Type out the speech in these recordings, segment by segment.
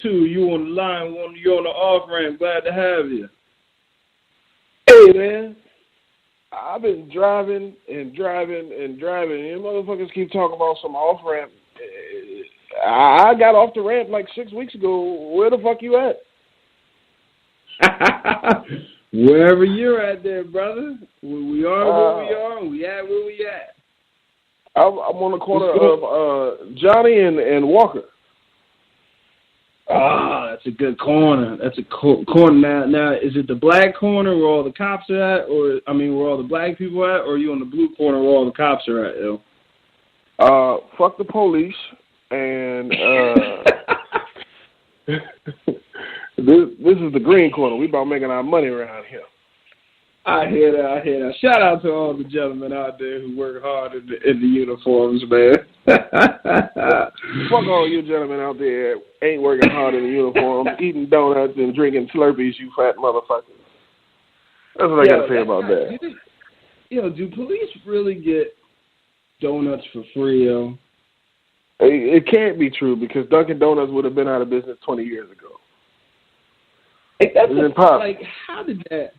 2. You on the line, you're on the off ramp. Glad to have you. Hey, man. I've been driving and motherfuckers keep talking about some off ramp. I got off the ramp like 6 weeks ago. Where the fuck you at? Wherever you're at there, brother. We are where we are, and we at where we at. I'm on the corner of Johnny and Walker. Ah, that's a good corner. That's a corner. Now, is it the black corner where all the cops are at, or where all the black people are at, or are you on the blue corner where all the cops are at, yo? Fuck the police, and this is the green corner. We about making our money around here. I hear that. Shout out to all the gentlemen out there who work hard in the uniforms, man. Fuck all you gentlemen out there ain't working hard in the uniforms, eating donuts and drinking Slurpees, you fat motherfuckers. That's what I got to say about that. Do police really get donuts for free, yo? It can't be true because Dunkin' Donuts would have been out of business 20 years ago. That's impossible. Like, how did it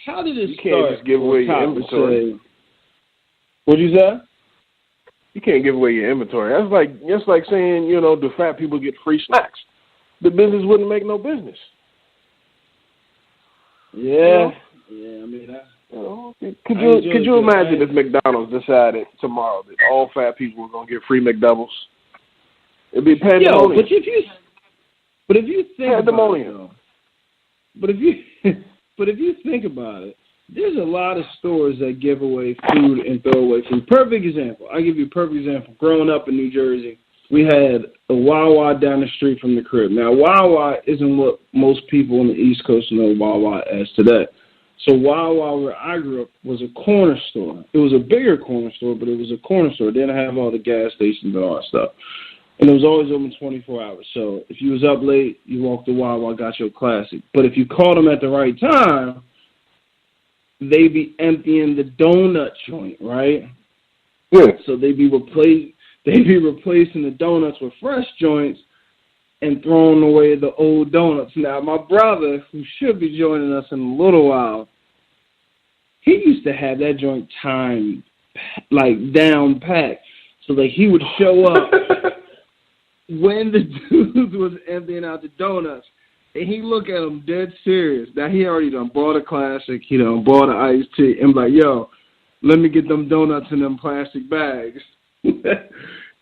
start? You can't just give away your inventory. What'd you say? You can't give away your inventory. That's like saying, do fat people get free snacks? The business wouldn't make no business. Yeah. Could you imagine if McDonald's decided tomorrow that all fat people were gonna get free McDoubles? It'd be pandemonium. But if you think pandemonium. But if you think about it, there's a lot of stores that give away food and throw away food. Perfect example. I'll give you a perfect example. Growing up in New Jersey, we had a Wawa down the street from the crib. Now, Wawa isn't what most people on the East Coast know Wawa as today. So Wawa, where I grew up, was a corner store. It was a bigger corner store, but it was a corner store. It didn't have all the gas stations and all that stuff. And it was always open 24 hours. So if you was up late, you walked to Wawa, got your classic. But if you called them at the right time, they'd be emptying the donut joint, right? Yeah. So they'd be replacing the donuts with fresh joints and throwing away the old donuts. Now, my brother, who should be joining us in a little while, he used to have that joint timed, like, down packed. So, like, he would show up when the dude was emptying out the donuts, and he look at him dead serious. Now, he already done bought a classic, he done bought an iced tea, and like, yo, let me get them donuts in them plastic bags. And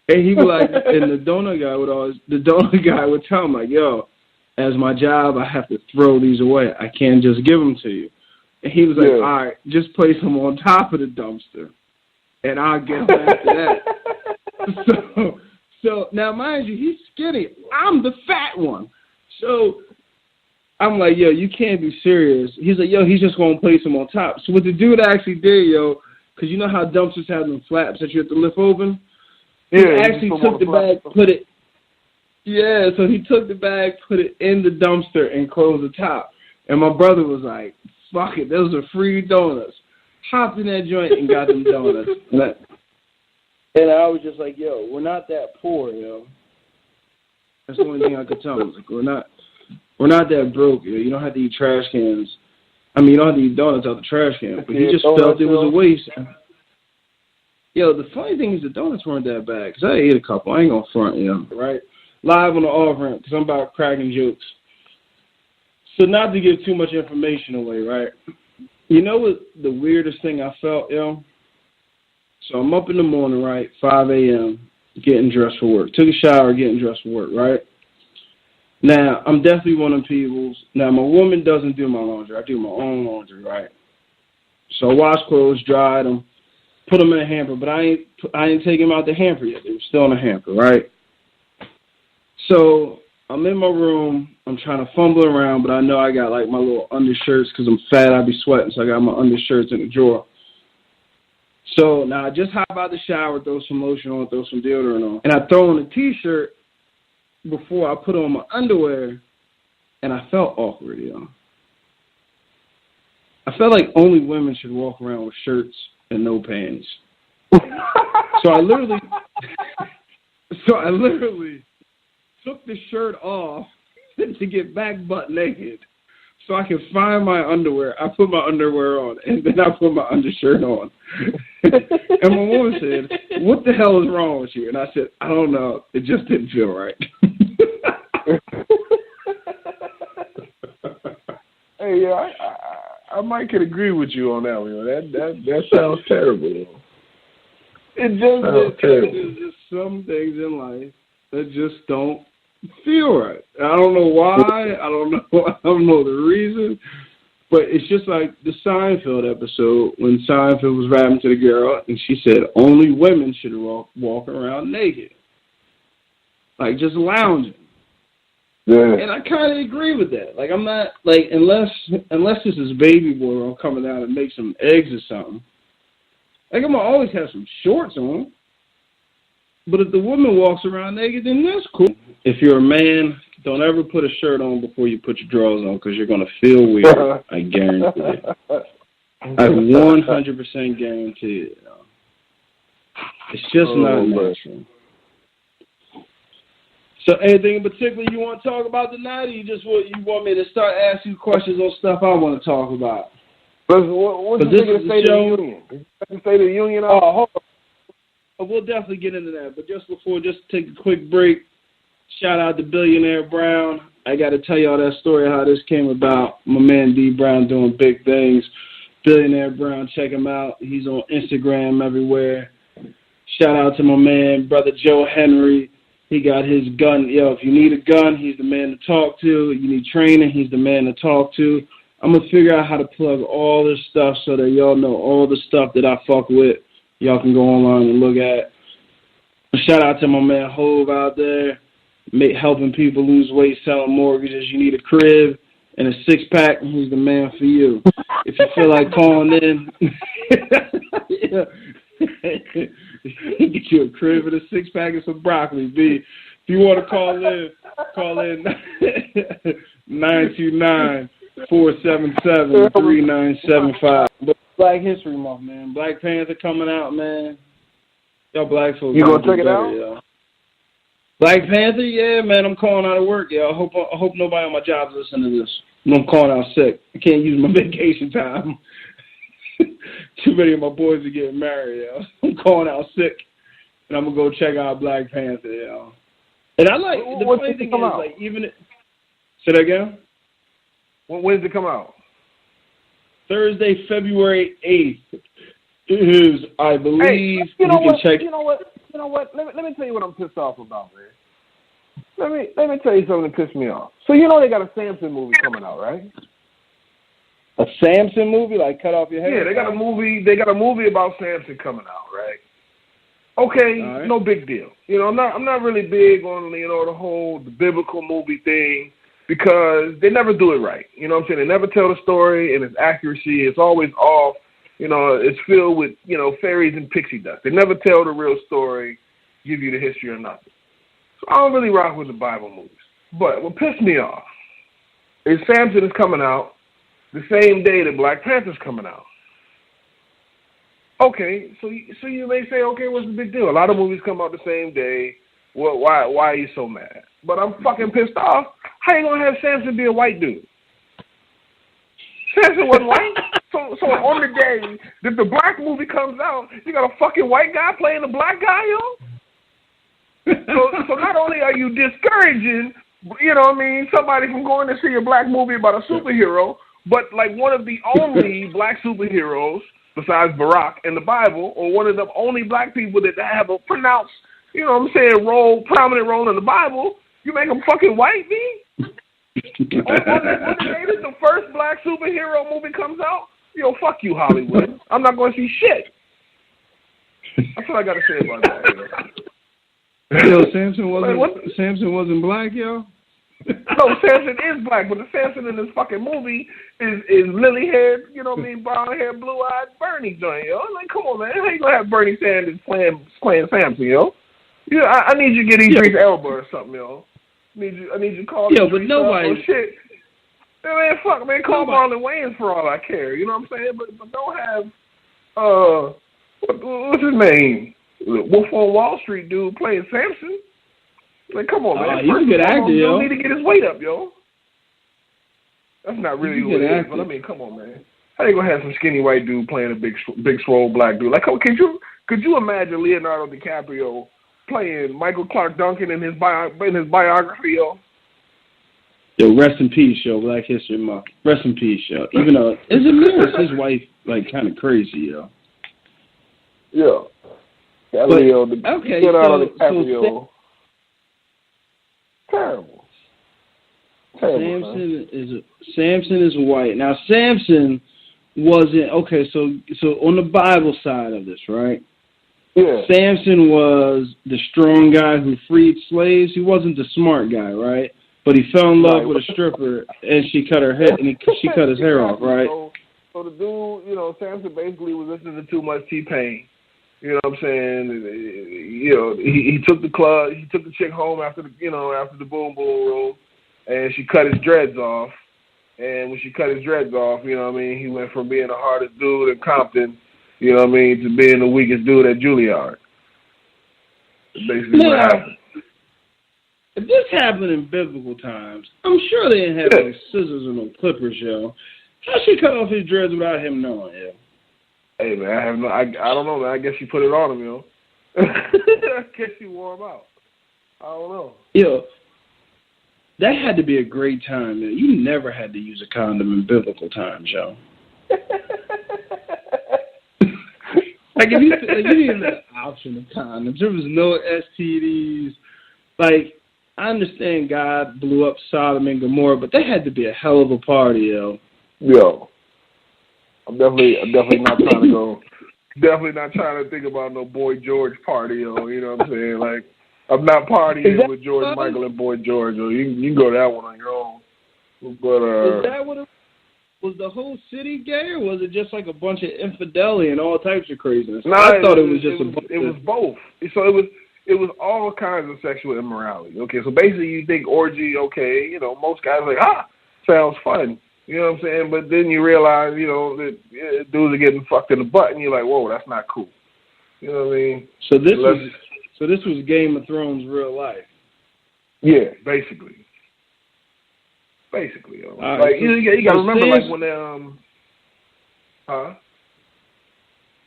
he was like, and the donut guy would tell him, like, yo, as my job, I have to throw these away. I can't just give them to you. And he was like, all right, just place them on top of the dumpster, and I'll get them after that. So now, mind you, he's skinny. I'm the fat one. So I'm like, yo, you can't be serious. He's like, yo, he's just going to place them on top. So what the dude actually did, yo, because you know how dumpsters have them flaps that you have to lift open? He actually took the bag, put it in the dumpster and closed the top. And my brother was like, fuck it, those are free donuts. Hopped in that joint and got them donuts. And I was just like, yo, we're not that poor, yo. That's the only thing I could tell him. Like, we're not that broke, yo. You don't have to eat trash cans. You don't have to eat donuts out the trash can. But he just felt it was a waste. Yo, the funny thing is the donuts weren't that bad, because I ate a couple. I ain't going to front, yo, right? Live on the off-ramp, because I'm about cracking jokes. So not to give too much information away, right? You know what the weirdest thing I felt, yo? So I'm up in the morning, right, 5 a.m., getting dressed for work. Took a shower, getting dressed for work, right? Now, I'm definitely one of them people's. Now, my woman doesn't do my laundry. I do my own laundry, right? So I wash clothes, dry them, put them in a hamper, but I ain't taking them out the hamper yet. They were still in the hamper, right? So I'm in my room. I'm trying to fumble around, but I know I got, like, my little undershirts because I'm fat. I be sweating, so I got my undershirts in the drawer. So now I just hop out the shower, throw some lotion on, throw some deodorant on, and I throw on a T-shirt before I put on my underwear, and I felt awkward, yo. I felt like only women should walk around with shirts and no pants. So I literally took the shirt off to get back butt naked so I can find my underwear. I put my underwear on, and then I put my undershirt on. And my woman said, "What the hell is wrong with you?" And I said, "I don't know. It just didn't feel right." Hey, yeah, I might could agree with you on that one. That sounds terrible. It just there's just some things in life that just don't feel right. I don't know why. I don't know the reason. But it's just like the Seinfeld episode when Seinfeld was rapping to the girl and she said only women should walk around naked, like just lounging. Yeah. And I kind of agree with that. Like I'm not like unless this is baby boy coming out and make some eggs or something. Like I'm gonna always have some shorts on. But if the woman walks around naked, then that's cool. If you're a man, don't ever put a shirt on before you put your drawers on because you're going to feel weird. I guarantee it. I 100% guarantee it. It's just not natural. So anything in particular you want to talk about tonight, or you want me to start asking you questions on stuff I want to talk about? What's the State of the Union? The State of the Union? Hold on. We'll definitely get into that, but just take a quick break. Shout out to Billionaire Brown. I got to tell y'all that story, how this came about. My man D Brown doing big things. Billionaire Brown, check him out. He's on Instagram everywhere. Shout out to my man, Brother Joe Henry. He got his gun. Yo, if you need a gun, he's the man to talk to. You need training, he's the man to talk to. I'm going to figure out how to plug all this stuff so that y'all know all the stuff that I fuck with. Y'all can go online and look at. Shout out to my man Hove out there, helping people lose weight, selling mortgages. You need a crib and a six-pack, he's the man for you. If you feel like calling in, get you a crib and a six-pack and some broccoli, B. If you want to call in 929-477-3975. Black History Month, man. Black Panther coming out, man. Y'all black folks. You gonna check it out? Yo. Black Panther, yeah, man. I'm calling out of work, yo. I hope nobody on my job's listening to this. I'm calling out sick. I can't use my vacation time. Too many of my boys are getting married, yo. I'm calling out sick, and I'm gonna go check out Black Panther, yo. And I like the funny thing is, like, even say that again. When does it come out? Thursday, February 8th is, I believe, hey, you can check. You know what? Let me tell you what I'm pissed off about, man. Let me tell you something that pissed me off. So you know they got a Sampson movie coming out, right? A Sampson movie, like cut off your head? Yeah, they got a movie. They got a movie about Sampson coming out, right? Okay, right. No big deal. You know, I'm not really big on the biblical movie thing. Because they never do it right. You know what I'm saying? They never tell the story, and its accuracy is always off. You know, it's filled with, fairies and pixie dust. They never tell the real story, give you the history or nothing. So I don't really rock with the Bible movies. But what pissed me off is Sampson is coming out the same day that Black Panther's coming out. Okay, so you may say, okay, what's the big deal? A lot of movies come out the same day. Well, why are you so mad? But I'm fucking pissed off. How you gonna have Sampson be a white dude? Sampson wasn't white. So on the day that the black movie comes out, you got a fucking white guy playing a black guy, yo? So not only are you discouraging, somebody from going to see a black movie about a superhero, but like one of the only black superheroes besides Barack in the Bible, or one of the only black people that have a pronounced, prominent role in the Bible, you make them fucking white, B? on the day that the first black superhero movie comes out, fuck you, Hollywood. I'm not going to see shit. That's what I got to say about that. Yo, Sampson wasn't black, yo? No, Sampson is black, but the Sampson in this fucking movie is lily-haired, brown-haired, blue-eyed Bernie joint, yo. Like, come on, man. How you going to have Bernie Sanders playing Sampson, yo? Yeah, I need you to get Idris Elba or something, yo. I need you to call. Yeah, but nobody. Oh, shit. Man, fuck, man, call Marlon Wayans for all I care. You know what I'm saying? But don't have what's his name? Wolf on Wall Street dude playing Sampson. Like, come on, man. He's a good actor, yo. You need to get his weight up, yo. That's not really who it is. But I mean, come on, man. How you gonna have some skinny white dude playing a big swole black dude? Like, could you imagine Leonardo DiCaprio playing Michael Clark Duncan in his biography, yo? Yo, rest in peace, yo. Black History Month. Rest in peace, yo. Even though his wife like kind of crazy, yo. Yeah. Leonardo DiCaprio. Terrible. Sampson is white. Now Sampson wasn't okay. So on the Bible side of this, right? Yeah. Sampson was the strong guy who freed slaves. He wasn't the smart guy, right? But he fell in love with a stripper, and she cut her head, and she cut his hair off, right? So the dude, Sampson basically was listening to too much T-Pain. You know what I'm saying? He took the chick home after the boom room, and she cut his dreads off. And when she cut his dreads off, he went from being the hardest dude in Compton, to being the weakest dude at Juilliard. That's basically what happened. If this happened in biblical times, I'm sure they didn't have like scissors or no clippers, yo. How she cut off his dreads without him knowing, yo? Hey man, I don't know, man. I guess she put it on him, yo. I guess she wore him out. I don't know. Yo, that had to be a great time, man. You never had to use a condom in biblical times, yo. Like if you didn't have the option of condoms, there was no STDs. Like I understand God blew up Sodom and Gomorrah, but that had to be a hell of a party, yo. Yo. I'm definitely not trying to go. Definitely not trying to think about no Boy George party, yo. You know what I'm saying? Like, I'm not partying with George Michael and Boy George. Yo. You can go that one on your own. But is that what it was? The whole city gay, or was it just like a bunch of infidelity and all types of craziness? No, I thought it was just it was both. So it was all kinds of sexual immorality. Okay, so basically you think orgy, okay, most guys are like, sounds fun. You know what I'm saying? But then you realize, that dudes are getting fucked in the butt, and you're like, whoa, that's not cool. You know what I mean? So this was Game of Thrones real life. Yeah, basically. Yo. Like you got to remember, like when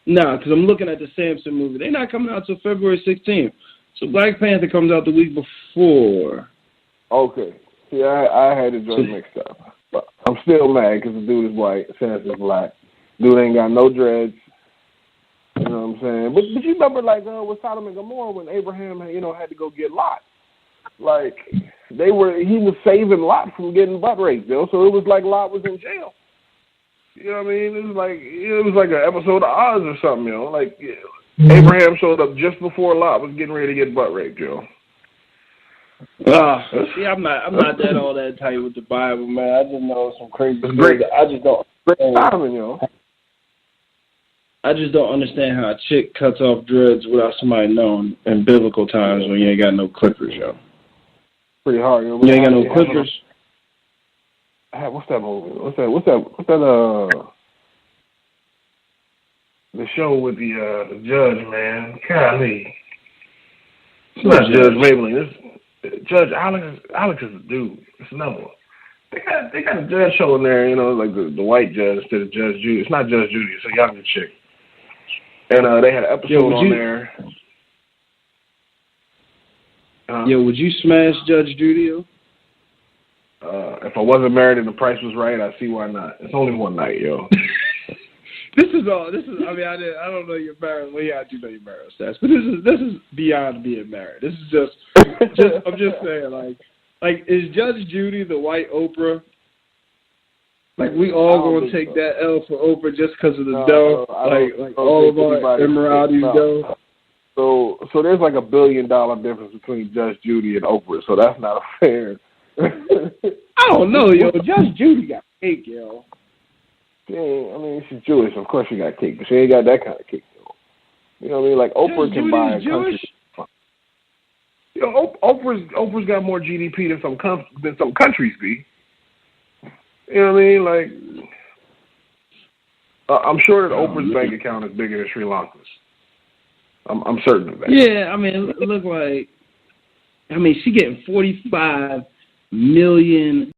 Nah, because I'm looking at the Sampson movie. They're not coming out till February 16th. So Black Panther comes out the week before. Okay. See, I had the joint mixed up. But I'm still mad because the dude is white, Sampson's black. Dude ain't got no dreads. You know what I'm saying? But you remember, like, with Sodom and Gomorrah when Abraham, had to go get Lot. Like, he was saving Lot from getting butt raped, yo. So it was like Lot was in jail. You know what I mean? It was like an episode of Oz or something, yo. Like, Abraham showed up just before Lot was getting ready to get butt raped, yo. See, I'm not that all that tight with the Bible, man. I just know some crazy stories. I just don't. Timing, yo. I just don't understand how a chick cuts off dreads without somebody knowing in biblical times when you ain't got no clippers, yo. Pretty hard, yo. You ain't got no clippers. What's that movie? What's that? The show with the judge, man. Golly. It's not Judge Maybelline. It's Judge Alex is a dude. It's another one. They got a judge show in there, like the white judge instead of Judge Judy. It's not Judge Judy. It's a younger chick. And they had an episode on there. Would you smash Judge Judy? If I wasn't married and the price was right, I see why not. It's only one night, yo. I don't know you're married. Well, yeah, I do know you're married, Stats. But this is beyond being married. This is just I'm just saying, like, is Judge Judy the white Oprah? Like, we all going to take that L for Oprah just because of the dough? Like all of our immoralities dough? So there's like $1 billion difference between Judge Judy and Oprah, so that's not fair. I don't know, yo. Judge Judy got cake, yo. She's Jewish. Of course she got cake, but she ain't got that kind of cake, though. You know what I mean? Like, Oprah can buy a country. Oprah's got more GDP than some countries be. You know what I mean? Like, I'm sure that Oprah's bank account is bigger than Sri Lanka's. I'm certain of that. Yeah, it look like. She getting $45 million